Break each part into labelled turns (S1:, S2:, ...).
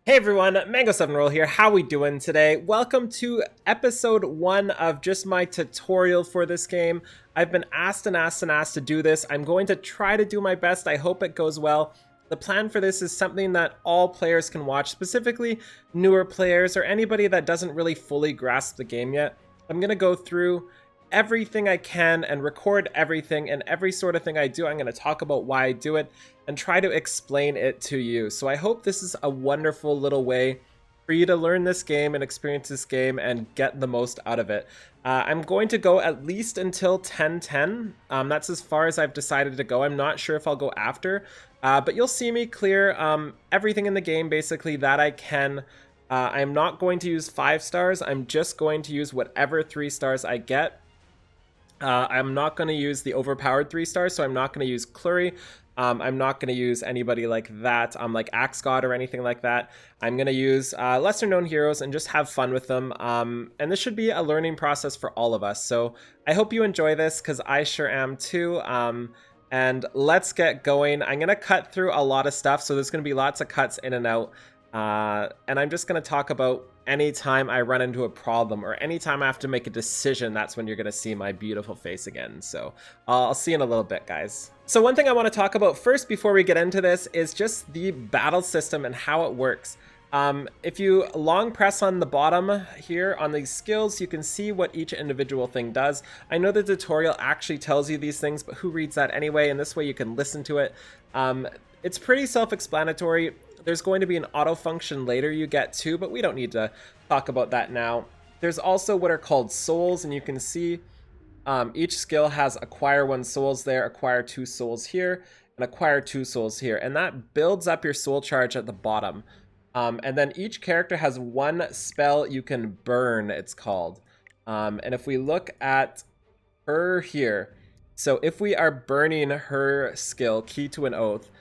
S1: Hey everyone, Mango7Roll here. How we doing today? Welcome to episode 1 of just my tutorial for this game. I've been asked and asked and asked to do this. I'm going to try to do my best. I hope it goes well. The plan for this is something that all players can watch, specifically newer players or anybody that doesn't really fully grasp the game yet. I'm going to go through everything I can and record everything, and every sort of thing I do, I'm going to talk about why I do it and try to explain it to you. So I hope this is a wonderful little way for you to learn this game and experience this game and get the most out of it. I'm going to go at least until 10:10. That's as far as I've decided to go. I'm not sure if I'll go after, but you'll see me clear everything in the game basically that I can. I'm not going to use 5 stars. I'm just going to use whatever 3 stars I get. I'm not going to use the overpowered 3 stars, so I'm not going to use Clury. I'm not going to use anybody like that, like Axe God or anything like that. I'm going to use lesser known heroes and just have fun with them. And this should be a learning process for all of us. So I hope you enjoy this, because I sure am too. And let's get going. I'm going to cut through a lot of stuff, so there's going to be lots of cuts in and out. And I'm just going to talk about anytime I run into a problem or anytime I have to make a decision. That's when you're going to see my beautiful face again. So I'll see you in a little bit, guys. So one thing I want to talk about first before we get into this is just the battle system and how it works. If you long press on the bottom here on these skills, you can see what each individual thing does. I know the tutorial actually tells you these things, but who reads that anyway? And this way you can listen to it. It's pretty self-explanatory. There's going to be an auto function later you get to, but we don't need to talk about that now. There's also what are called souls, and you can see each skill has acquire 1 souls there, acquire 2 souls here, and acquire 2 souls here. And that builds up your soul charge at the bottom. And then each character has 1 spell you can burn, it's called. And if we look at her here, so if we are burning her skill, Key to an Oath,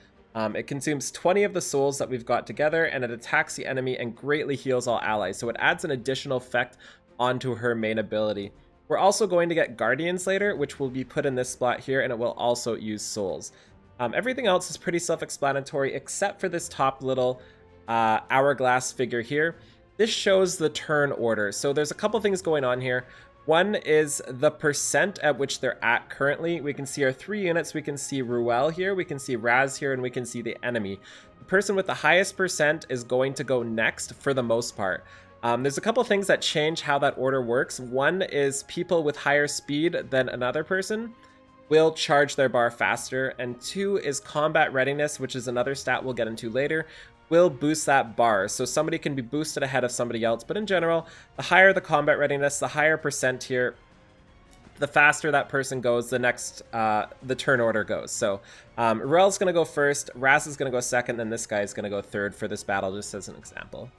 S1: it consumes 20 of the souls that we've got together, and it attacks the enemy and greatly heals all allies. So it adds an additional effect onto her main ability. We're also going to get Guardians later, which will be put in this spot here, and it will also use souls. Everything else is pretty self-explanatory except for this top little hourglass figure here. This shows the turn order. So there's a couple things going on here. One is the percent at which they're at currently. We can see our 3 units. We can see Ruel here, we can see Raz here, and we can see the enemy. The person with the highest percent is going to go next for the most part. There's a couple things that change how that order works. One is people with higher speed than another person will charge their bar faster, and 2 is combat readiness, which is another stat we'll get into later, will boost that bar. So somebody can be boosted ahead of somebody else, but in general, the higher the combat readiness, the higher percent here, the faster that person goes, the next the turn order goes. So Ruel's gonna go first, Raz is gonna go second, then this guy is gonna go third for this battle, just as an example.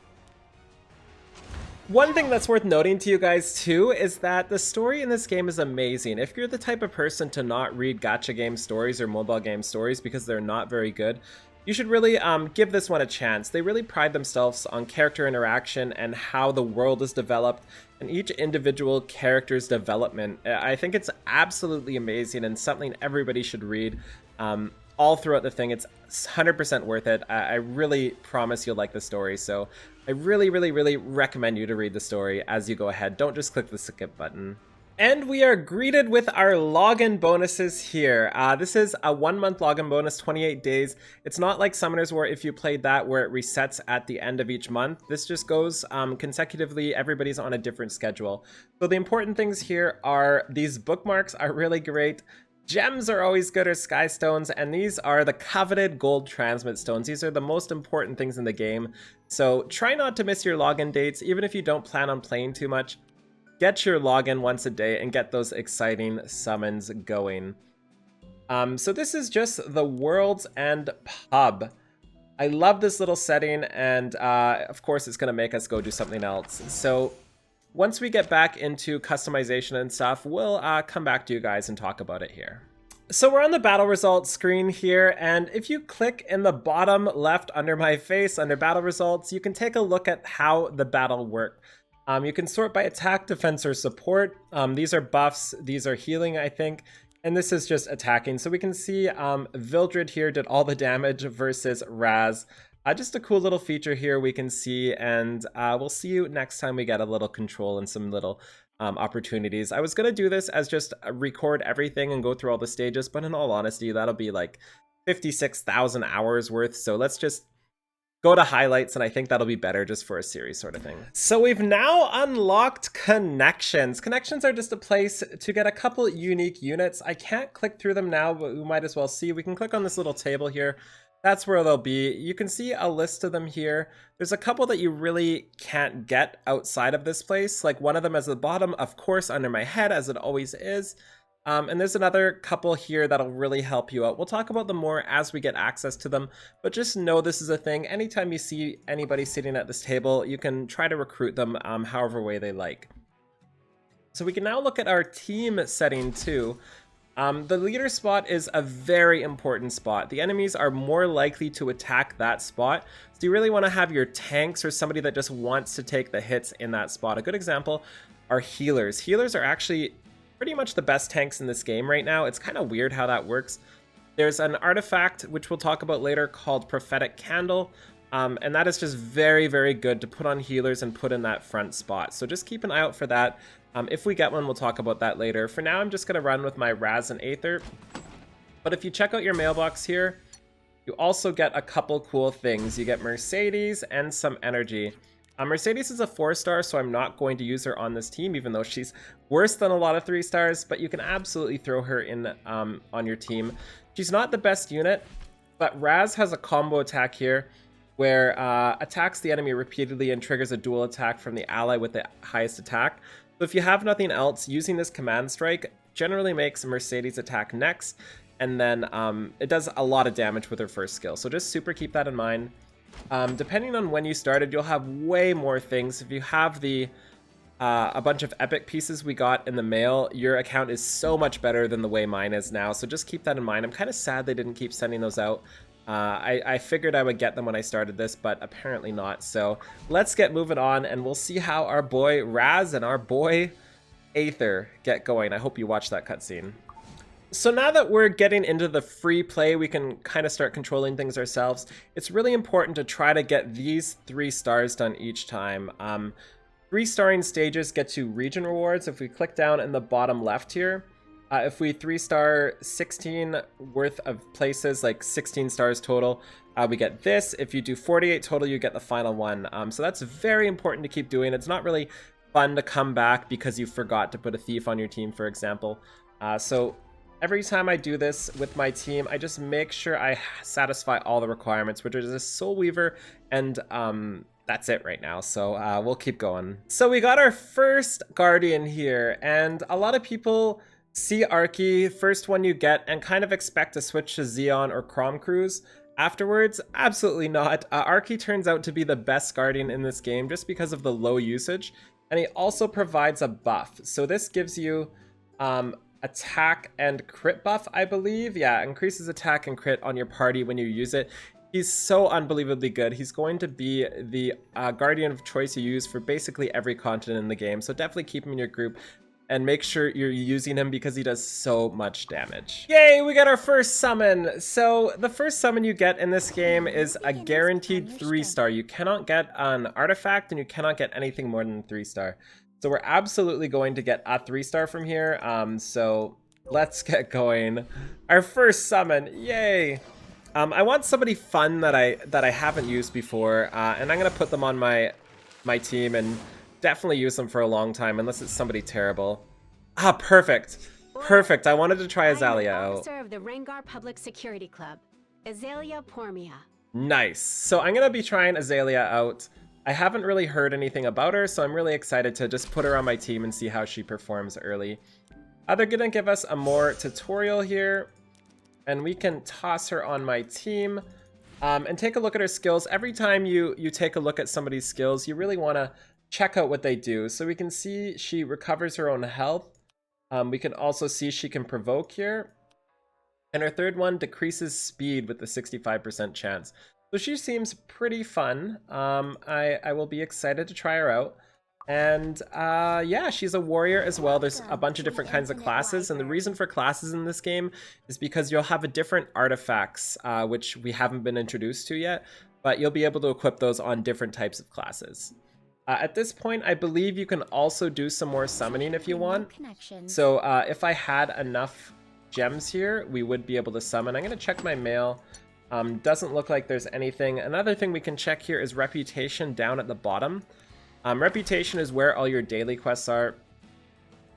S1: One thing that's worth noting to you guys too is that the story in this game is amazing. If you're the type of person to not read gacha game stories or mobile game stories because they're not very good, you should really give this one a chance. They really pride themselves on character interaction and how the world is developed and each individual character's development. I think it's absolutely amazing and something everybody should read all throughout the thing. It's 100% worth it. I really promise you'll like the story. So I really, really, really recommend you to read the story as you go ahead. Don't just click the skip button. And we are greeted with our login bonuses here. This is a 1-month login bonus, 28 days. It's not like Summoners War if you played that where it resets at the end of each month. This just goes consecutively. Everybody's on a different schedule. So the important things here are these bookmarks are really great. Gems are always good, or sky stones, and these are the coveted gold transmit stones. These are the most important things in the game. So try not to miss your login dates, even if you don't plan on playing too much. Get your login once a day and get those exciting summons going. So this is just the World's End pub. I love this little setting, and of course it's going to make us go do something else. So once we get back into customization and stuff, we'll come back to you guys and talk about it here. So we're on the battle results screen here, and if you click in the bottom left under my face, under battle results, you can take a look at how the battle worked. You can sort by attack, defense, or support. These are buffs, these are healing, I think, and this is just attacking. So we can see Vildred here did all the damage versus Raz. Just a cool little feature here we can see, and we'll see you next time we get a little control and some little opportunities. I was going to do this as just record everything and go through all the stages, but in all honesty, that'll be like 56,000 hours worth, so let's just go to highlights, and I think that'll be better just for a series sort of thing. So we've now unlocked connections. Connections are just a place to get a couple unique units. I can't click through them now, but we might as well see. We can click on this little table here. That's where they'll be. You can see a list of them here. There's a couple that you really can't get outside of this place. Like one of them is at the bottom, of course, under my head, as it always is. And there's another couple here that'll really help you out. We'll talk about them more as we get access to them, but just know this is a thing. Anytime you see anybody sitting at this table, you can try to recruit them however way they like. So we can now look at our team setting too. The leader spot is a very important spot. The enemies are more likely to attack that spot. So you really want to have your tanks or somebody that just wants to take the hits in that spot. A good example are healers. Healers are actually pretty much the best tanks in this game right now. It's kind of weird how that works. There's an artifact, which we'll talk about later, called Prophetic Candle. And that is just very, very good to put on healers and put in that front spot. So just keep an eye out for that. If we get one, we'll talk about that later. For now, I'm just going to run with my Raz and Aether. But if you check out your mailbox here, you also get a couple cool things. You get Mercedes and some energy. Mercedes is a 4-star, so I'm not going to use her on this team, even though she's worse than a lot of 3-stars, but you can absolutely throw her in on your team. She's not the best unit, but Raz has a combo attack here where attacks the enemy repeatedly and triggers a dual attack from the ally with the highest attack. So if you have nothing else, using this command strike generally makes Mercedes attack next, and then it does a lot of damage with her first skill. So just super keep that in mind. Depending on when you started, you'll have way more things. If you have the a bunch of epic pieces we got in the mail, your account is so much better than the way mine is now. So just keep that in mind. I'm kind of sad they didn't keep sending those out. I figured I would get them when I started this, but apparently not. So let's get moving on, and we'll see how our boy Raz and our boy Aether get going. I hope you watch that cutscene. So now that we're getting into the free play, we can kind of start controlling things ourselves. It's really important to try to get these 3 stars done each time. 3-starring stages get you region rewards. If we click down in the bottom left here, if we 3-star 16 worth of places, like 16 stars total, we get this. If you do 48 total, you get the final one. So that's very important to keep doing. It's not really fun to come back because you forgot to put a thief on your team, for example. So every time I do this with my team, I just make sure I satisfy all the requirements, which is a Soul Weaver, and that's it right now. So we'll keep going. So we got our first Guardian here, and a lot of people see Arky, first one you get, and kind of expect to switch to Xeon or Crom Cruise afterwards. Absolutely not. Arky turns out to be the best Guardian in this game just because of the low usage, and he also provides a buff. So this gives you attack and crit buff, I believe. Yeah, increases attack and crit on your party when you use it. He's so unbelievably good. He's going to be the Guardian of choice you use for basically every continent in the game, so definitely keep him in your group and make sure you're using him because he does so much damage. Yay, we got our first summon. So the first summon you get in this game is a guaranteed 3-star. You cannot get an artifact, and you cannot get anything more than 3-star. So we're absolutely going to get a 3-star from here. So let's get going. Our first summon, yay. I want somebody fun that I haven't used before, and I'm gonna put them on my team and definitely use them for a long time, unless it's somebody terrible. Ah, perfect. Perfect. I wanted to try Azalea out.
S2: Officer of the Rengar Public Security Club, Azalea Pormia.
S1: Nice. So I'm gonna be trying Azalea out. I haven't really heard anything about her, so I'm really excited to just put her on my team and see how she performs early. They're gonna give us a more tutorial here, and we can toss her on my team and take a look at her skills. Every time you take a look at somebody's skills, you really want to check out what they do. So we can see she recovers her own health. We can also see she can provoke here. And her third one decreases speed with the 65% chance. So she seems pretty fun. I will be excited to try her out. And yeah, she's a warrior as well. There's a bunch of different kinds of classes, and the reason for classes in this game is because you'll have a different artifacts, which we haven't been introduced to yet. but you'll be able to equip those on different types of classes. At this point, I believe you can also do some more summoning if you want. So if I had enough gems here, we would be able to summon. I'm going to check my mail. Doesn't look like there's anything. Another thing we can check here is reputation down at the bottom. Reputation is where all your daily quests are.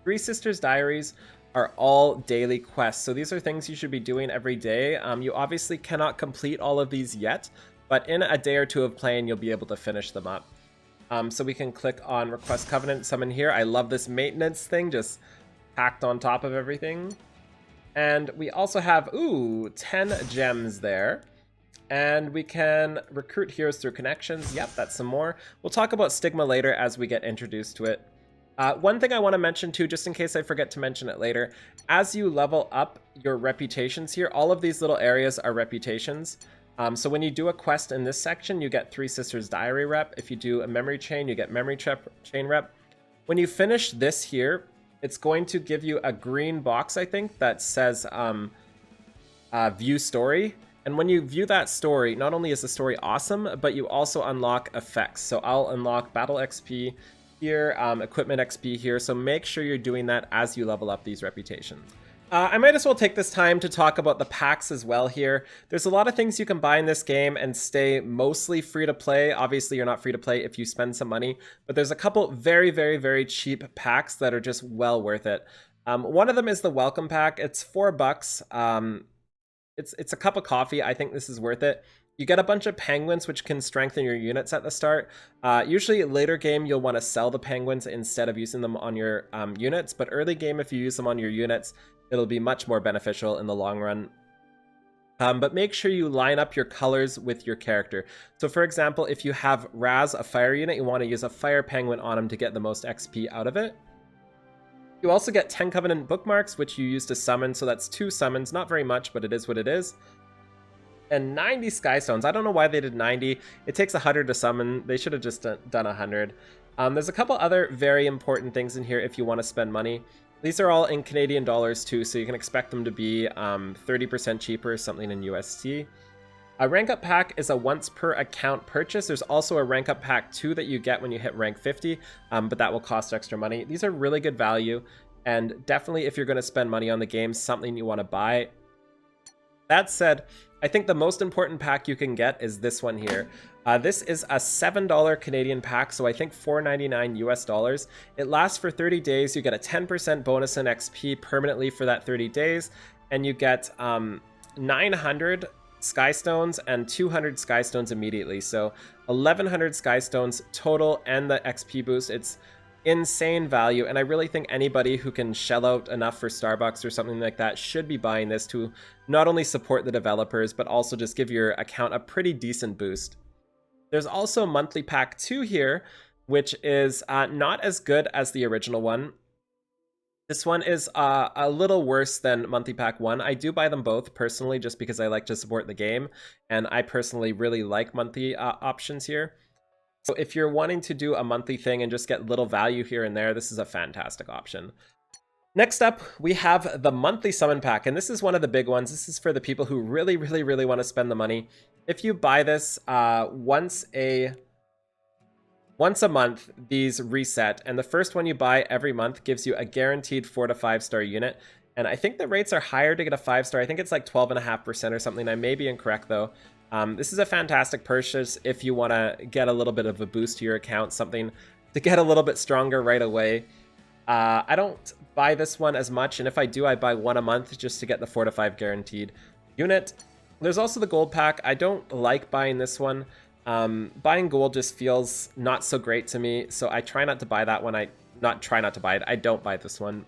S1: Three Sisters Diaries are all daily quests. So these are things you should be doing every day. You obviously cannot complete all of these yet, but in a day or two of playing, you'll be able to finish them up. So we can click on Request Covenant Summon here. I love this maintenance thing just packed on top of everything. And we also have, 10 gems there. And we can recruit heroes through connections. Yep, that's some more. We'll talk about Stigma later as we get introduced to it. One thing I want to mention too, just in case I forget to mention it later, as you level up your reputations here, all of these little areas are reputations. So when you do a quest in this section, you get Three Sisters Diary rep. If you do a memory chain, you get memory chain rep. When you finish this here, it's going to give you a green box, I think, that says view story. And when you view that story, not only is the story awesome, but you also unlock effects. So I'll unlock battle XP here, equipment XP here. So make sure you're doing that as you level up these reputations. I might as well take this time to talk about the packs as well here. There's a lot of things you can buy in this game and stay mostly free to play. Obviously, you're not free to play if you spend some money, but there's a couple very, very, very cheap packs that are just well worth it. One of them is the Welcome Pack. It's $4. It's a cup of coffee. I think this is worth it. You get a bunch of penguins, which can strengthen your units at the start. Usually later game, you'll want to sell the penguins instead of using them on your units. But early game, if you use them on your units, it'll be much more beneficial in the long run. But make sure you line up your colors with your character. So for example, if you have Raz, a fire unit, you want to use a fire penguin on him to get the most XP out of it. You also get 10 Covenant bookmarks, which you use to summon. So that's 2 summons, not very much, but it is what it is. And 90 Skystones. I don't know why they did 90. It takes 100 to summon. They should have just done 100. There's a couple other very important things in here if you want to spend money. These are all in Canadian dollars too, so you can expect them to be 30% cheaper, something in USD. A rank up pack is a once per account purchase. There's also a rank up pack 2 that you get when you hit rank 50, but that will cost extra money. These are really good value, and definitely if you're going to spend money on the game, something you want to buy. That said, I think the most important pack you can get is this one here. This is a $7 Canadian pack, so I think $4.99 US dollars. It lasts for 30 days. You get a 10% bonus in XP permanently for that 30 days, and you get 900 Skystones and 200 Skystones immediately. So 1100 Skystones total and the XP boost. It's insane value, and I really think anybody who can shell out enough for Starbucks or something like that should be buying this to not only support the developers, but also just give your account a pretty decent boost. There's also monthly pack 2 here, which is not as good as the original one. This one is a little worse than monthly pack 1. I do buy them both personally just because I like to support the game, and I personally really like monthly options here. So if you're wanting to do a monthly thing and just get little value here and there, this is a fantastic option. Next up, we have the monthly summon pack, and this is one of the big ones. This is for the people who really, really, really want to spend the money. If you buy this once a month, these reset, and the first one you buy every month gives you a guaranteed 4 to 5 star unit. And I think the rates are higher to get a 5 star. I think it's like 12.5% or something. I may be incorrect though. This is a fantastic purchase if you want to get a little bit of a boost to your account, something to get a little bit stronger right away. I don't buy this one as much, and if I do, I buy one a month just to get the 4 to 5 guaranteed unit. There's also the gold pack. I don't like buying this one. Buying gold just feels not so great to me, so I try not to buy that one. I don't buy this one.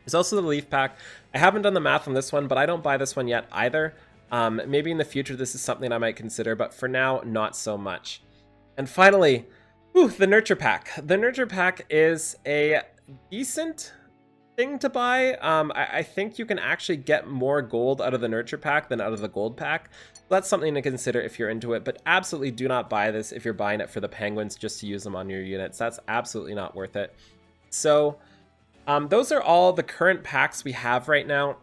S1: There's also the leaf pack. I haven't done the math on this one, but I don't buy this one yet either. Maybe in the future this is something I might consider, but for now, not so much. And finally, the nurture pack. The nurture pack is a decent thing to buy. I think you can actually get more gold out of the nurture pack than out of the gold pack. That's something to consider if you're into it, but absolutely do not buy this if you're buying it for the penguins just to use them on your units. That's absolutely not worth it. So those are all the current packs we have right now.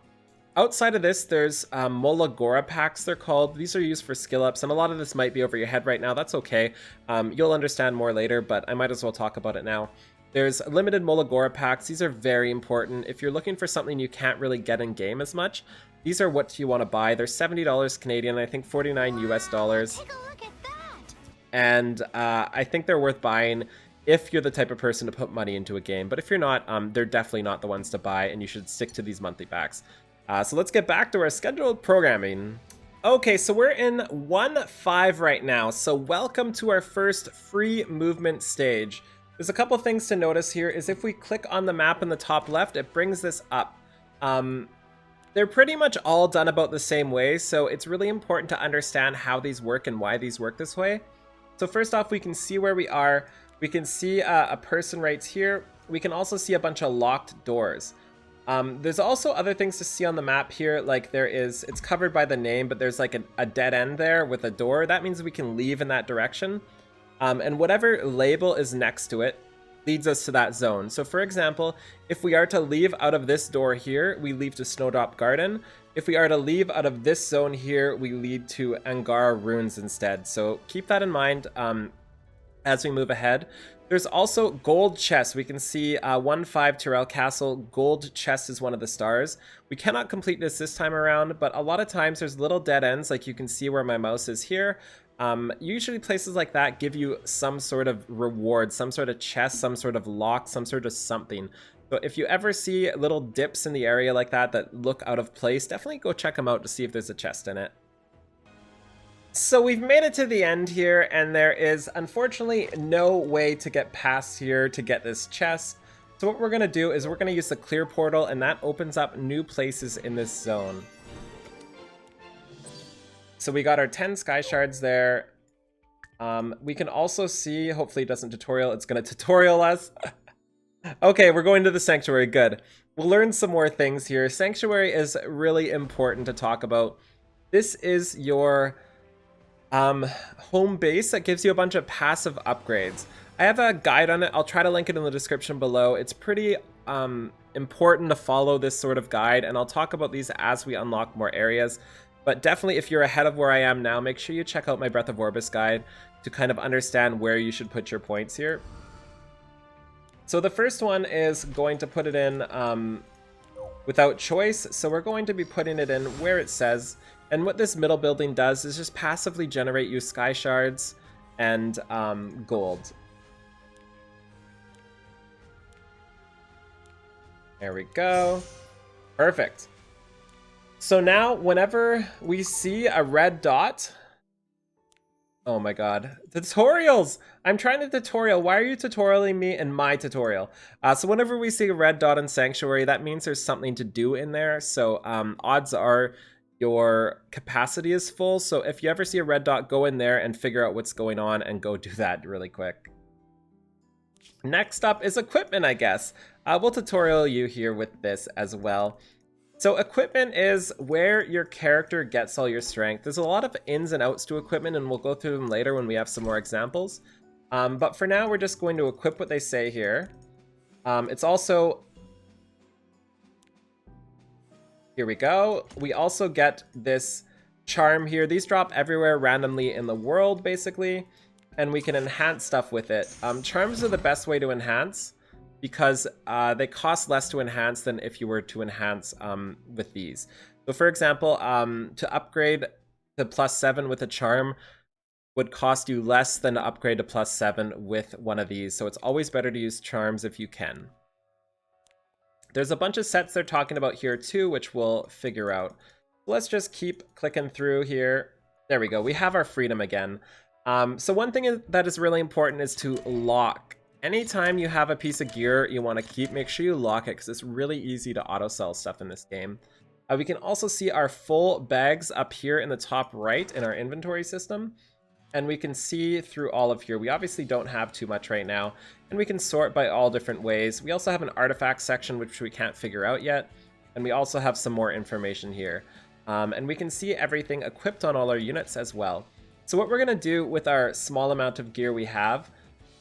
S1: Outside of this, there's Molagora packs, they're called. These are used for skill ups, and a lot of this might be over your head right now. That's okay. You'll understand more later, but I might as well talk about it now. There's limited Molagora packs. These are very important. If you're looking for something you can't really get in game as much, these are what you want to buy. They're $70 Canadian, I think 49 US dollars.
S2: Take a look at that.
S1: And I think they're worth buying if you're the type of person to put money into a game. But if you're not, they're definitely not the ones to buy, and you should stick to these monthly packs. So let's get back to our scheduled programming. Okay, so we're in 1.5 right now. So welcome to our first free movement stage. There's a couple things to notice here is if we click on the map in the top left, it brings this up. They're pretty much all done about the same way, so it's really important to understand how these work and why these work this way. So first off, we can see where we are. We can see a person right here. We can also see a bunch of locked doors. There's also other things to see on the map here, like it's covered by the name, but there's like a dead end there with a door. That means we can leave in that direction. And whatever label is next to it leads us to that zone. So for example, if we are to leave out of this door here, we leave to Snowdrop Garden. If we are to leave out of this zone here, we lead to Angara Ruins instead. So keep that in mind as we move ahead. There's also gold chests. We can see 1-5 Tyrell Castle. Gold chest is one of the stars. We cannot complete this time around, but a lot of times there's little dead ends, like you can see where my mouse is here. Usually places like that give you some sort of reward, some sort of chest, some sort of lock, some sort of something. So if you ever see little dips in the area like that look out of place, definitely go check them out to see if there's a chest in it. So we've made it to the end here, and there is unfortunately no way to get past here to get this chest. So what we're going to do is we're going to use the clear portal, and that opens up new places in this zone. So we got our 10 sky shards there. We can also see, hopefully it doesn't tutorial, it's going to tutorial us. Okay, we're going to the sanctuary, good. We'll learn some more things here. Sanctuary is really important to talk about. This is your home base that gives you a bunch of passive upgrades. I have a guide on it. I'll try to link it in the description below. It's pretty important to follow this sort of guide, and I'll talk about these as we unlock more areas. But definitely, if you're ahead of where I am now, make sure you check out my Breath of Orbis guide to kind of understand where you should put your points here. So the first one is going to put it in without choice. So we're going to be putting it in where it says. And what this middle building does is just passively generate you sky shards and gold. There we go. Perfect. So now, whenever we see a red dot... Oh my god. Tutorials! I'm trying to tutorial. Why are you tutorialing me in my tutorial? So whenever we see a red dot in Sanctuary, that means there's something to do in there. So odds are your capacity is full. So if you ever see a red dot, go in there and figure out what's going on and go do that really quick. Next up is equipment, I guess. We'll tutorial you here with this as well. So equipment is where your character gets all your strength. There's a lot of ins and outs to equipment, and we'll go through them later when we have some more examples. But for now, we're just going to equip what they say here. It's also... Here we go. We also get this charm here. These drop everywhere randomly in the world, basically. And we can enhance stuff with it. Charms are the best way to enhance, because they cost less to enhance than if you were to enhance with these. So for example, to upgrade to +7 with a charm would cost you less than to upgrade to +7 with one of these. So it's always better to use charms if you can. There's a bunch of sets they're talking about here too, which we'll figure out. Let's just keep clicking through here. There we go. We have our freedom again. So one thing that is really important is to lock. Anytime you have a piece of gear you want to keep, make sure you lock it, because it's really easy to auto sell stuff in this game. We can also see our full bags up here in the top right in our inventory system, and we can see through all of here. We obviously don't have too much right now, and we can sort by all different ways. We also have an artifact section which we can't figure out yet, and we also have some more information here. And we can see everything equipped on all our units as well. So what we're going to do with our small amount of gear we have,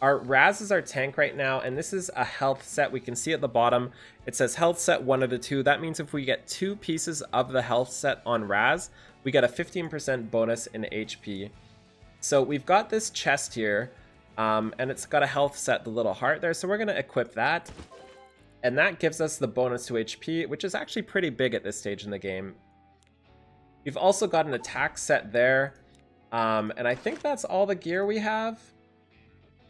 S1: Our Raz is our tank right now, and this is a health set. We can see at the bottom, it says health set 1 of the 2. That means if we get 2 pieces of the health set on Raz, we get a 15% bonus in HP. So we've got this chest here, and it's got a health set, the little heart there, so we're going to equip that. And that gives us the bonus to HP, which is actually pretty big at this stage in the game. We've also got an attack set there, and I think that's all the gear we have.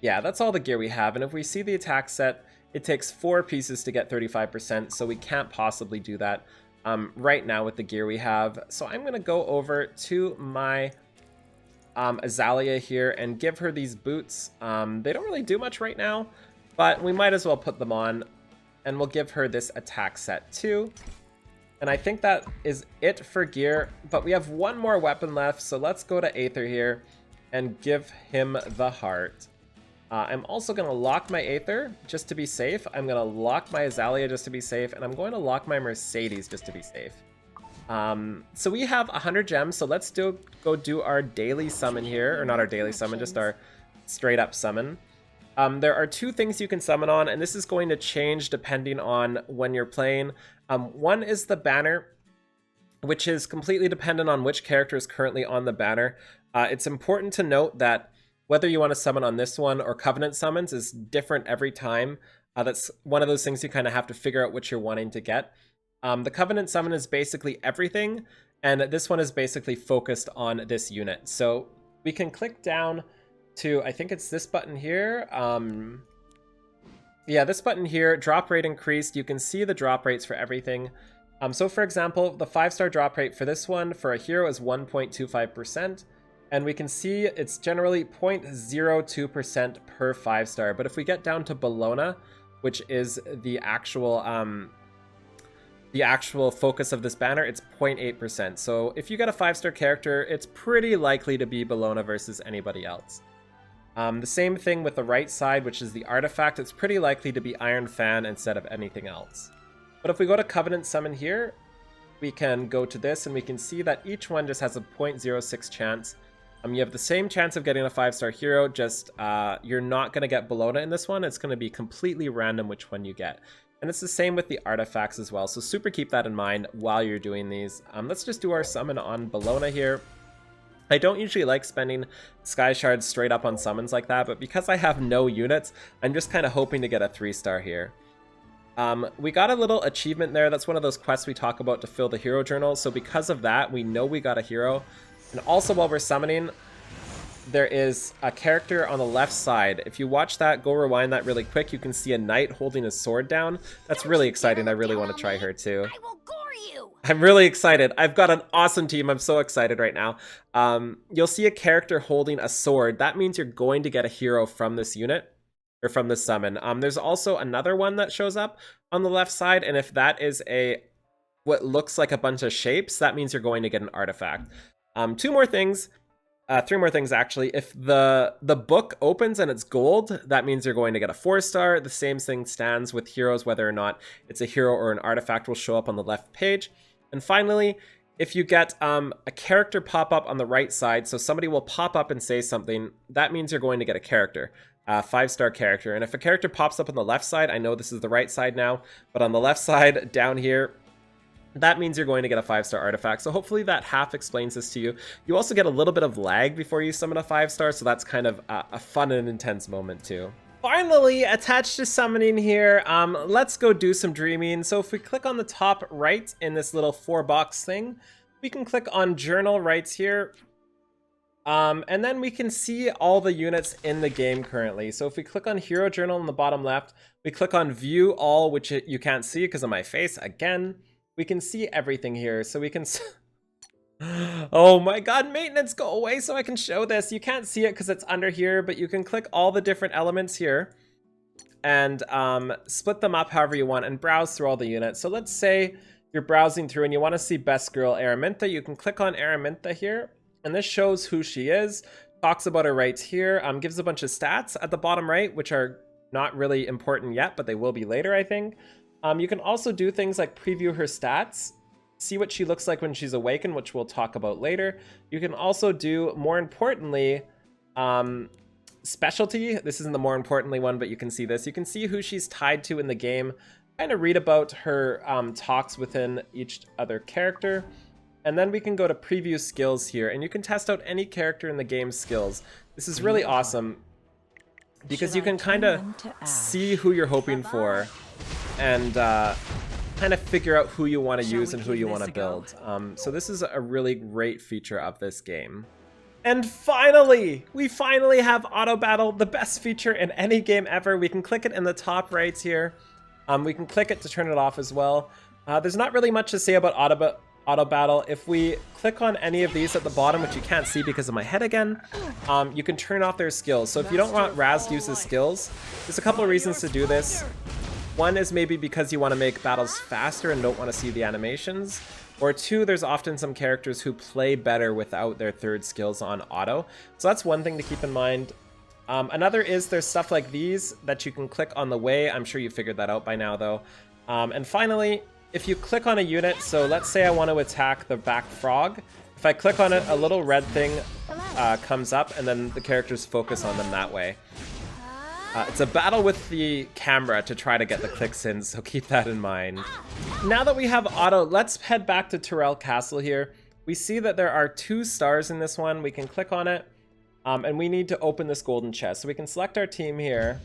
S1: Yeah, that's all the gear we have, and if we see the attack set, it takes 4 pieces to get 35%, so we can't possibly do that right now with the gear we have. So I'm going to go over to my Azalea here and give her these boots. They don't really do much right now, but we might as well put them on, and we'll give her this attack set too. And I think that is it for gear, but we have one more weapon left, so let's go to Aether here and give him the heart. I'm also going to lock my Aether just to be safe. I'm going to lock my Azalea just to be safe, and I'm going to lock my Mercedes just to be safe. So we have 100 gems, so let's go do our daily summon here, or not our daily summon, just our straight up summon. There are 2 things you can summon on, and this is going to change depending on when you're playing. One is the banner, which is completely dependent on which character is currently on the banner. It's important to note that whether you want to summon on this one or Covenant summons is different every time. That's one of those things you kind of have to figure out what you're wanting to get. The Covenant summon is basically everything, and this one is basically focused on this unit. So we can click down to, I think it's this button here. Yeah, this button here, drop rate increased. You can see the drop rates for everything. So for example, the 5-star drop rate for this one for a hero is 1.25%. And we can see it's generally 0.02% per 5-star. But if we get down to Bologna, which is the actual focus of this banner, it's 0.8%. So if you get a 5-star character, it's pretty likely to be Bologna versus anybody else. The same thing with the right side, which is the artifact. It's pretty likely to be Iron Fan instead of anything else. But if we go to Covenant Summon here, we can go to this and we can see that each one just has a 0.06 chance. You have the same chance of getting a 5-star hero, just you're not going to get Bologna in this one. It's going to be completely random which one you get. And it's the same with the artifacts as well, so super keep that in mind while you're doing these. Let's just do our summon on Bologna here. I don't usually like spending Sky Shards straight up on summons like that, but because I have no units, I'm just kind of hoping to get a 3-star here. We got a little achievement there. That's one of those quests we talk about to fill the hero journal, so because of that, we know we got a hero. And also while we're summoning, there is a character on the left side. If you watch that, go rewind that really quick, you can see a knight holding his sword down. That's really exciting. I really want to try her too.
S2: I will gore you.
S1: I'm really excited. I've got an awesome team. I'm so excited right now. You'll see a character holding a sword. That means you're going to get a hero from this unit, or from this summon. There's also another one that shows up on the left side, and if that is what looks like a bunch of shapes, that means you're going to get an artifact. 2 more things. 3 more things actually. If the book opens and it's gold, that means you're going to get a 4-star. The same thing stands with heroes, whether or not it's a hero or an artifact will show up on the left page. And finally, if you get a character pop up on the right side, so somebody will pop up and say something, that means you're going to get a character, a 5-star character. And if a character pops up on the left side, I know this is the right side now, but on the left side down here, that means you're going to get a 5-star artifact. So hopefully that half explains this to you. You also get a little bit of lag before you summon a 5-star, so that's kind of a fun and intense moment too. Finally, attached to summoning here, let's go do some dreaming. So if we click on the top right in this little 4-box thing, we can click on Journal right here. And then we can see all the units in the game currently. So if we click on Hero Journal in the bottom left, we click on View All, which you can't see because of my face again. We can see everything here, so we can... Oh my god, maintenance, go away so I can show this. You can't see it because it's under here, but you can click all the different elements here and split them up however you want and browse through all the units. So let's say you're browsing through and you want to see Best Girl Araminta. You can click on Araminta here, and this shows who she is, talks about her right here, gives a bunch of stats at the bottom right, which are not really important yet, but they will be later, I think. You can also do things like preview her stats, see what she looks like when she's awakened, which we'll talk about later. You can also do, more importantly, specialty. This isn't the more importantly one, but you can see this. You can see who she's tied to in the game, kind of read about her talks within each other character. And then we can go to preview skills here, and you can test out any character in the game's skills. This is really awesome because you can kind of see who you're hoping for and kind of figure out who you want to use and who you want to build. So this is a really great feature of this game. And finally, we finally have auto battle, the best feature in any game ever. We can click it in the top right here. We can click it to turn it off as well. There's not really much to say about auto battle. If we click on any of these at the bottom, which you can't see because of my head again, you can turn off their skills. So if you don't want Raz to use his skills, there's a couple of reasons to do this. One is maybe because you want to make battles faster and don't want to see the animations. Or two, there's often some characters who play better without their third skills on auto. So that's one thing to keep in mind. Another is there's stuff like these that you can click on the way. I'm sure you figured that out by now though. And finally, if you click on a unit, so let's say I want to attack the back frog. If I click on it, a little red thing comes up and then the characters focus on them that way. It's a battle with the camera to try to get the clicks in, so keep that in mind. Now that we have auto, let's head back to Tyrell Castle here. We see that there are 2 stars in this one. We can click on it, and we need to open this golden chest. So we can select our team here,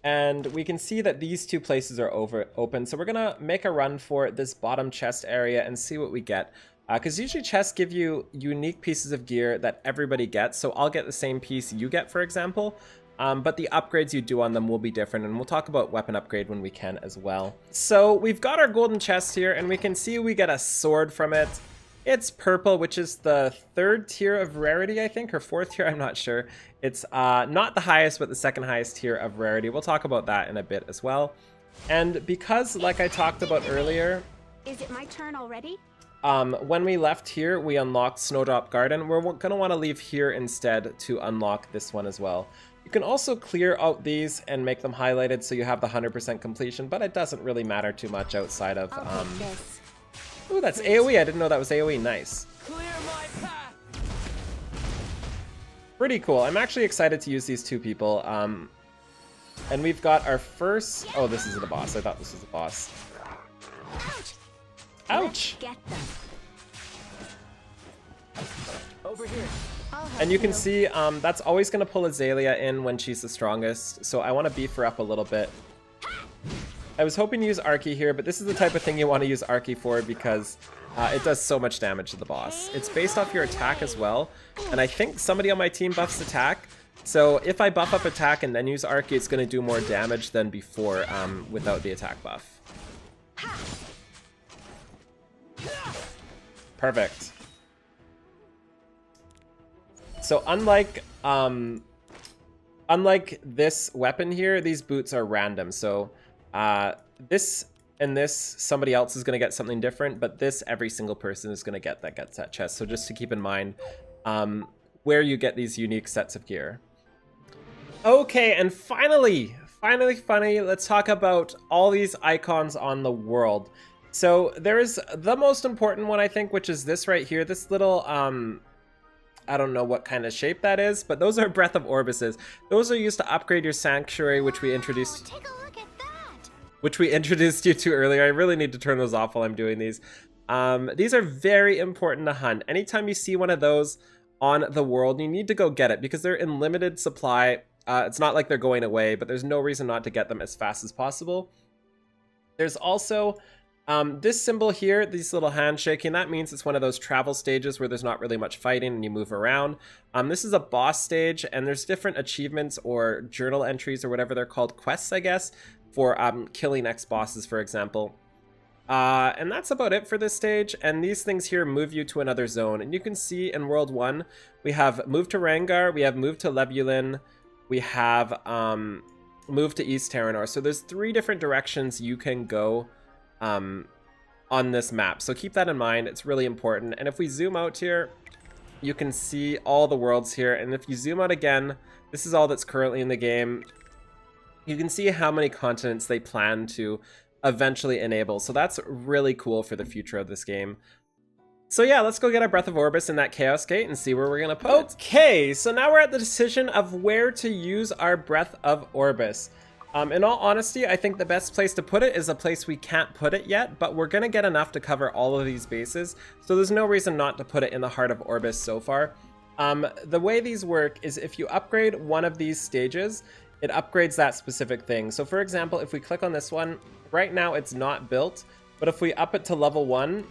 S1: and we can see that these 2 places are open. So we're gonna make a run for this bottom chest area and see what we get. Because usually chests give you unique pieces of gear that everybody gets. So I'll get the same piece you get, for example. But the upgrades you do on them will be different. And we'll talk about weapon upgrade when we can as well. So we've got our golden chest here, and we can see we get a sword from it. It's purple, which is the 3rd tier of rarity, I think, or 4th tier, I'm not sure. It's not the highest, but the 2nd highest tier of rarity. We'll talk about that in a bit as well. And because, like I talked about earlier...
S2: Is it my turn already?
S1: When we left here, we unlocked Snowdrop Garden. We're going to want to leave here instead to unlock this one as well. You can also clear out these and make them highlighted so you have the 100% completion, but it doesn't really matter too much outside of... Ooh, that's AoE. I didn't know that was AoE. Nice.
S3: Clear my path.
S1: Pretty cool. I'm actually excited to use these 2 people. And we've got our first... Oh, this is the boss. I thought this was the boss. Ouch!
S2: Get them.
S3: Over here.
S1: And you can see that's always going to pull Azalea in when she's the strongest, so I want to beef her up a little bit. I was hoping to use Arky here, but this is the type of thing you want to use Arky for because it does so much damage to the boss. It's based off your attack as well, and I think somebody on my team buffs attack, so if I buff up attack and then use Arky, it's going to do more damage than before without the attack buff. Perfect. So unlike this weapon here, these boots are random. So this and this, somebody else is going to get something different, but this, every single person is going to get that chest. So just to keep in mind where you get these unique sets of gear. Okay, and finally, let's talk about all these icons on the world. So there's the most important one, I think, which is this right here. This little, I don't know what kind of shape that is, but those are Breath of Orbuses. Those are used to upgrade your sanctuary, which we introduced.
S2: Take a look at that.
S1: Which we introduced you to earlier. I really need to turn those off while I'm doing these. These are very important to hunt. Anytime you see one of those on the world, you need to go get it because they're in limited supply. It's not like they're going away, but there's no reason not to get them as fast as possible. There's also this symbol here, these little handshaking, that means it's one of those travel stages where there's not really much fighting and you move around. This is a boss stage, and there's different achievements or journal entries or whatever they're called, quests, I guess, for killing ex-bosses, for example. And that's about it for this stage, and these things here move you to another zone. And you can see in World 1, we have Move to Rangar, we have Move to Lebulin, we have Move to East Terranor. So there's 3 different directions you can go on this map, so keep that in mind. It's really important. And if we zoom out here, you can see all the worlds here, and if you zoom out again, this is all that's currently in the game. You can see how many continents they plan to eventually enable, so that's really cool for the future of this game. So yeah, let's go get our Breath of Orbis in that Chaos Gate and see where we're gonna put it. Okay, so now we're at the decision of where to use our Breath of Orbis. In all honesty, I think the best place to put it is a place we can't put it yet, but we're gonna get enough to cover all of these bases, so there's no reason not to put it in the heart of Orbis so far. The way these work is if you upgrade one of these stages, it upgrades that specific thing. So for example, if we click on this one, right now it's not built, but if we up it to level 1,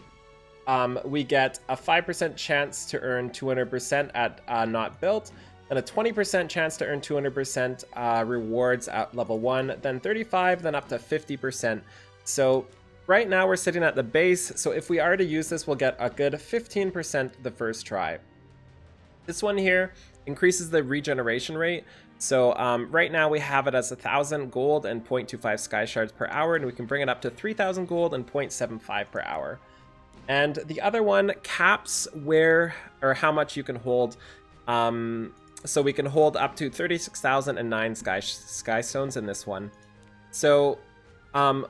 S1: we get a 5% chance to earn 200% at not built, then a 20% chance to earn 200% rewards at level 1, then 35, then up to 50%. So right now we're sitting at the base, so if we are to use this, we'll get a good 15% the first try. This one here increases the regeneration rate. So right now we have it as 1,000 gold and 0.25 sky shards per hour, and we can bring it up to 3,000 gold and 0.75 per hour. And the other one caps where or how much you can hold. So we can hold up to 36,009 sky stones in this one. So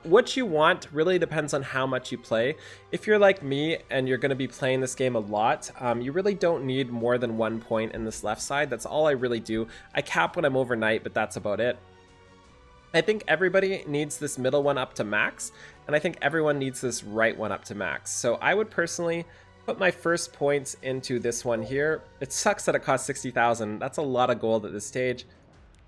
S1: what you want really depends on how much you play. If you're like me and you're going to be playing this game a lot, you really don't need more than 1 point in this left side. That's all I really do. I cap when I'm overnight, but that's about it. I think everybody needs this middle one up to max, and I think everyone needs this right one up to max. So I would personally put my first points into this one here. It sucks that it costs 60,000. That's a lot of gold at this stage.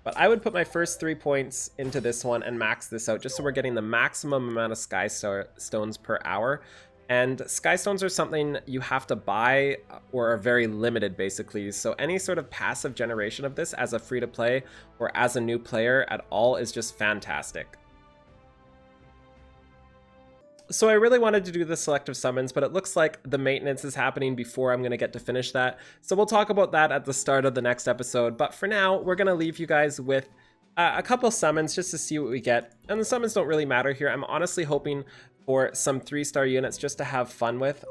S1: But I would put my first 3 points into this one and max this out just so we're getting the maximum amount of sky stones per hour. And sky stones are something you have to buy or are very limited basically. So any sort of passive generation of this as a free to play or as a new player at all is just fantastic. So I really wanted to do the selective summons, but it looks like the maintenance is happening before I'm going to get to finish that. So we'll talk about that at the start of the next episode. But for now, we're going to leave you guys with a couple summons just to see what we get. And the summons don't really matter here. I'm honestly hoping for some 3-star units just to have fun with.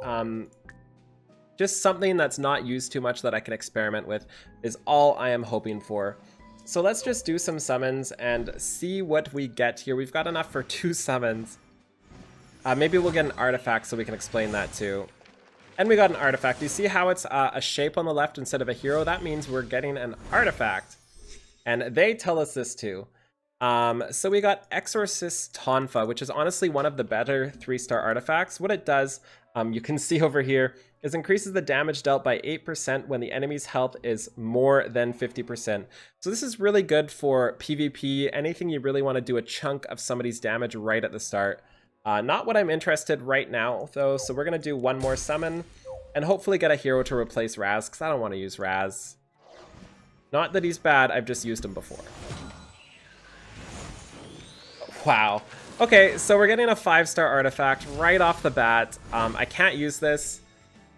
S1: Just something that's not used too much that I can experiment with is all I am hoping for. So let's just do some summons and see what we get here. We've got enough for 2 summons. Maybe we'll get an artifact so we can explain that too. And we got an artifact. You see how it's a shape on the left instead of a hero? That means we're getting an artifact. And they tell us this too. So we got Exorcist Tonfa, which is honestly one of the better 3-star artifacts. What it does, you can see over here, is increases the damage dealt by 8% when the enemy's health is more than 50%. So this is really good for PvP, anything you really want to do a chunk of somebody's damage right at the start. Not what I'm interested right now, though, so we're going to do one more summon and hopefully get a hero to replace Raz, because I don't want to use Raz. Not that he's bad, I've just used him before. Wow. Okay, so we're getting a 5-star artifact right off the bat. I can't use this,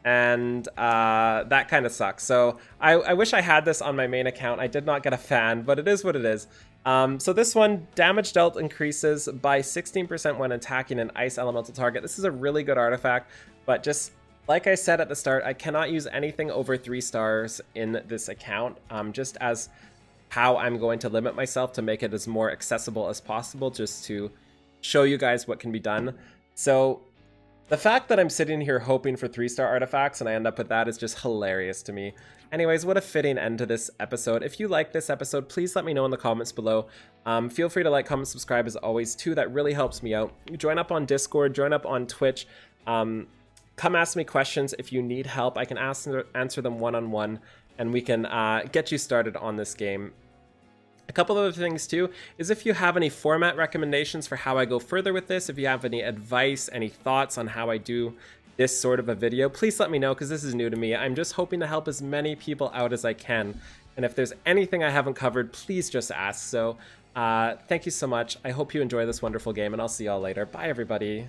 S1: and that kind of sucks. So I wish I had this on my main account. I did not get a fan, but it is what it is. So this one, damage dealt increases by 16% when attacking an ice elemental target. This is a really good artifact, but just like I said at the start, I cannot use anything over 3 stars in this account, just as how I'm going to limit myself to make it as more accessible as possible, just to show you guys what can be done. So the fact that I'm sitting here hoping for 3-star artifacts and I end up with that is just hilarious to me. Anyways, what a fitting end to this episode. If you like this episode, please let me know in the comments below. Feel free to like, comment, subscribe as always too. That really helps me out. Join up on Discord, join up on Twitch. Come ask me questions if you need help. I can answer them one-on-one, and we can get you started on this game. A couple other things too is if you have any format recommendations for how I go further with this, if you have any advice, any thoughts on how I do this sort of a video, please let me know, because this is new to me. I'm just hoping to help as many people out as I can. And if there's anything I haven't covered, please just ask. So thank you so much. I hope you enjoy this wonderful game, and I'll see y'all later. Bye, everybody.